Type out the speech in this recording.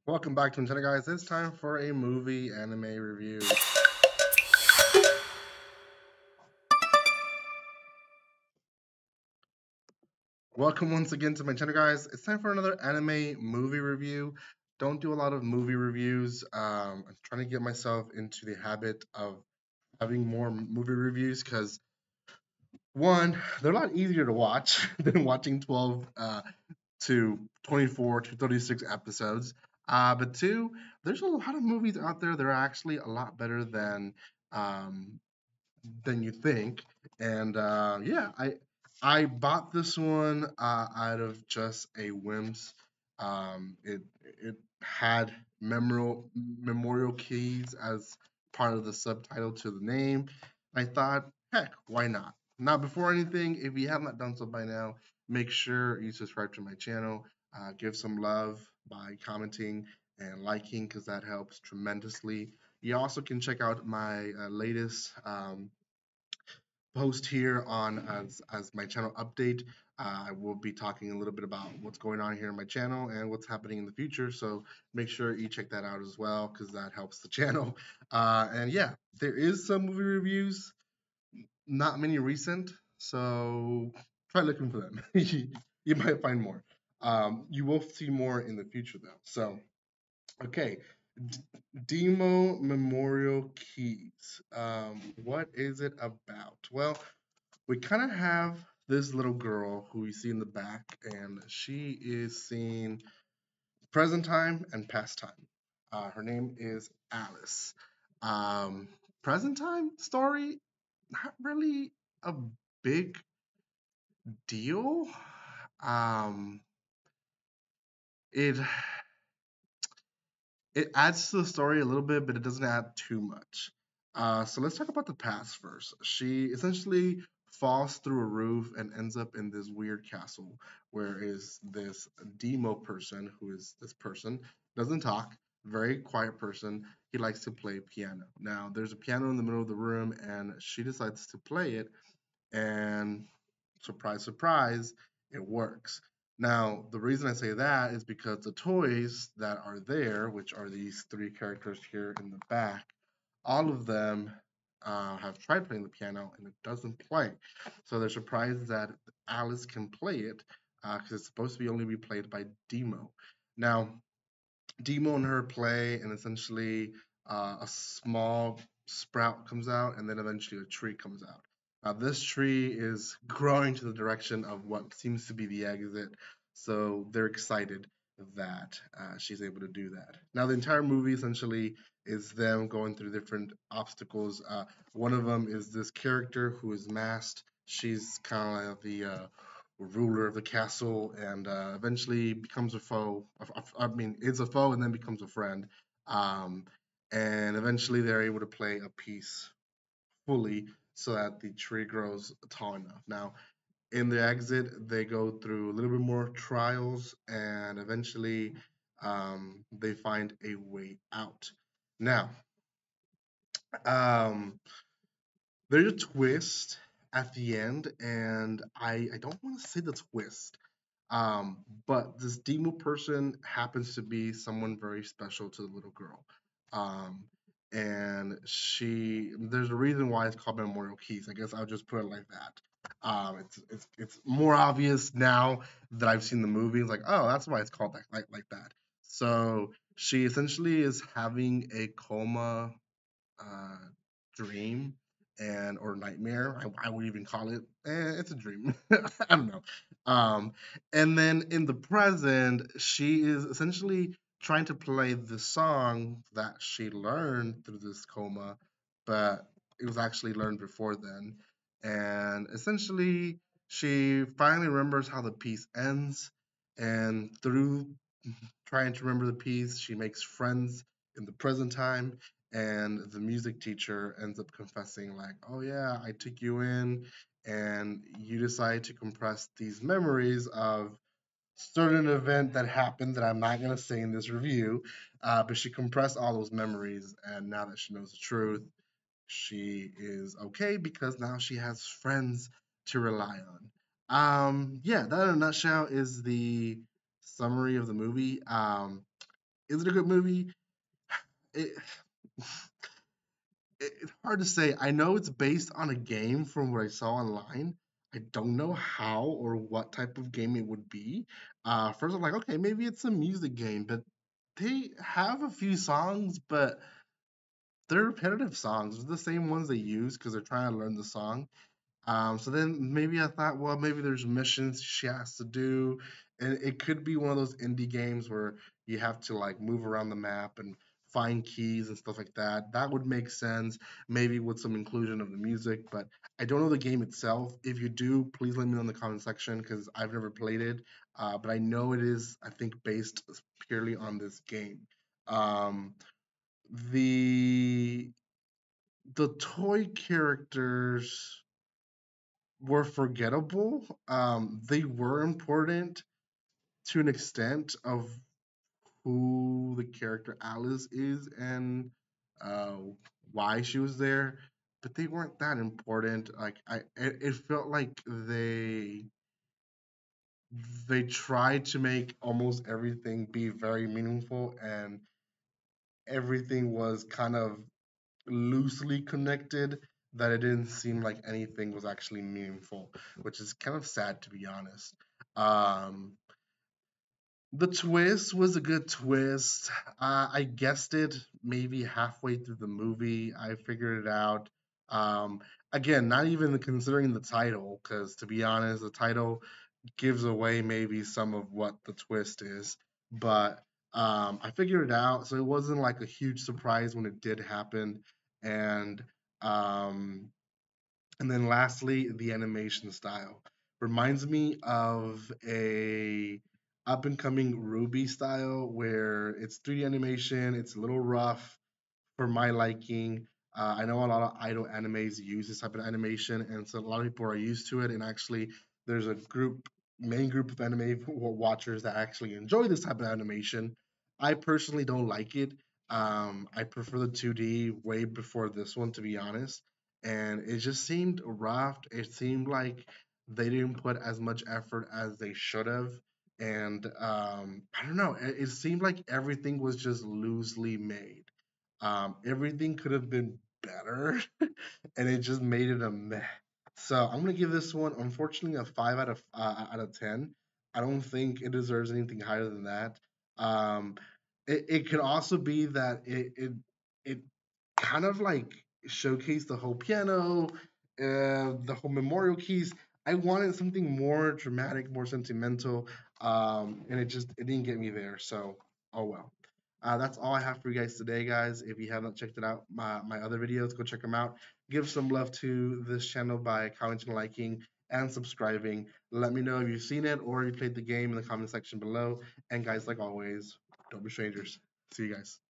Welcome back to the channel, guys. It's time for a movie anime review. Welcome once again to my channel, guys. It's time for another anime movie review. Don't do a lot of movie reviews. I'm trying to get myself into the habit of having more movie reviews because one, they're a lot easier to watch than watching 12 to 24 to 36 episodes. But two, there's a lot of movies out there that are actually a lot better um, than you think. And yeah, I bought this one out of just a whims. It had memorial keys as part of the subtitle to the name. I thought, heck, why not? Now, before anything, if you have not done so by now, make sure you subscribe to my channel. Give some love by commenting and liking because that helps tremendously. You also can check out my latest post here on as my channel update. I will be talking a little bit about what's going on here on my channel and what's happening in the future. So make sure you check that out as well because that helps the channel. And yeah, there is some movie reviews, not many recent. So try looking for them. You might find more. You will see more in the future though. So okay, Deemo Memorial Keys. What is it about? Well, we kind of have this little girl who you see in the back, and she is seeing present time and past time. Her name is Alice. Um, Present time story, not really a big deal. Um, it it adds to the story a little bit, but it doesn't add too much. So let's talk about the past first. She essentially falls through a roof and ends up in this weird castle where is this demo person who is this person doesn't talk, very quiet person. He likes to play piano. Now there's a piano in the middle of the room, and she decides to play it, and surprise, surprise, it works. Now, the reason I say that is because the toys that are there, which are these three characters here in the back, all of them have tried playing the piano and it doesn't play. So they're surprised that Alice can play it because it's supposed to be only be played by Demo. Now, Demo and her play, and essentially a small sprout comes out, and then eventually a tree comes out. This tree is growing to the direction of what seems to be the exit, so they're excited that she's able to do that. Now, the entire movie essentially is them going through different obstacles. One of them is this character who is masked. She's kind of like the ruler of the castle and eventually becomes a foe. I mean, is a foe and then becomes a friend. Um, and eventually they're able to play a piece fully so that the tree grows tall enough. Now, in the exit, they go through a little bit more trials and eventually they find a way out. Now, um, there's a twist at the end, and I don't want to say the twist. But this demo person happens to be someone very special to the little girl. Um, and there's a reason why it's called Memorial Keys. I guess I'll just put it like that. It's more obvious now that I've seen the movie. It's like, oh, that's why it's called like that. So she essentially is having a coma uh, dream and or nightmare. I would even call it. It's a dream. I don't know. And then in the present, she is essentially trying to play the song that she learned through this coma, but it was actually learned before then. And essentially, she finally remembers how the piece ends, and through trying to remember the piece, she makes friends in the present time, and the music teacher ends up confessing like, oh yeah, I took you in and you decide to compress these memories of certain event that happened that I'm not going to say in this review, but she compressed all those memories, and now that she knows the truth, she is okay because now she has friends to rely on. Yeah, that in a nutshell is the summary of the movie. Is it a good movie? It, it's hard to say. I know it's based on a game from what I saw online. I don't know how or what type of game it would be. First, I'm like, okay, maybe it's a music game, but they have a few songs, but they're repetitive songs. They're the same ones they use because they're trying to learn the song. So then maybe I thought, well, maybe there's missions she has to do, and it could be one of those indie games where you have to like move around the map and find keys and stuff like that. That would make sense, maybe with some inclusion of the music, but I don't know the game itself. If you do, please let me know in the comment section because I've never played it, but I know it is, I think, based purely on this game. Um, the the toy characters were forgettable. They were important to an extent of who the character Alice is and uh, why she was there, but they weren't that important. Like it felt like they tried to make almost everything be very meaningful, and everything was kind of loosely connected. That it didn't seem like anything was actually meaningful, which is kind of sad to be honest. Um, the twist was a good twist. I guessed it maybe halfway through the movie. I figured it out. Um, Again, not even considering the title, because to be honest, the title gives away maybe some of what the twist is. But I figured it out, so it wasn't like a huge surprise when it did happen. And um, and then lastly, the animation style reminds me of a up and coming Ruby style where it's 3D animation, it's a little rough for my liking. I know a lot of idol animes use this type of animation, and so a lot of people are used to it. And actually, there's a main group of anime watchers that actually enjoy this type of animation. I personally don't like it. I prefer the 2D way before this one, to be honest. And it just seemed rough. It seemed like they didn't put as much effort as they should have. And I don't know. It seemed like everything was just loosely made. Everything could have been better, and it just made it a meh. So I'm gonna give this one, unfortunately, a 5 out of 10. I don't think it deserves anything higher than that. Um, it could also be that it kind of like showcased the whole piano, the whole memorial keys. I wanted something more dramatic, more sentimental, and it didn't get me there. So oh well. That's all I have for you guys today, guys. If you haven't checked it out, my other videos, go check them out. Give some love to this channel by commenting, liking, and subscribing. Let me know if you've seen it or you played the game in the comment section below. And guys, like always, don't be strangers. See you guys.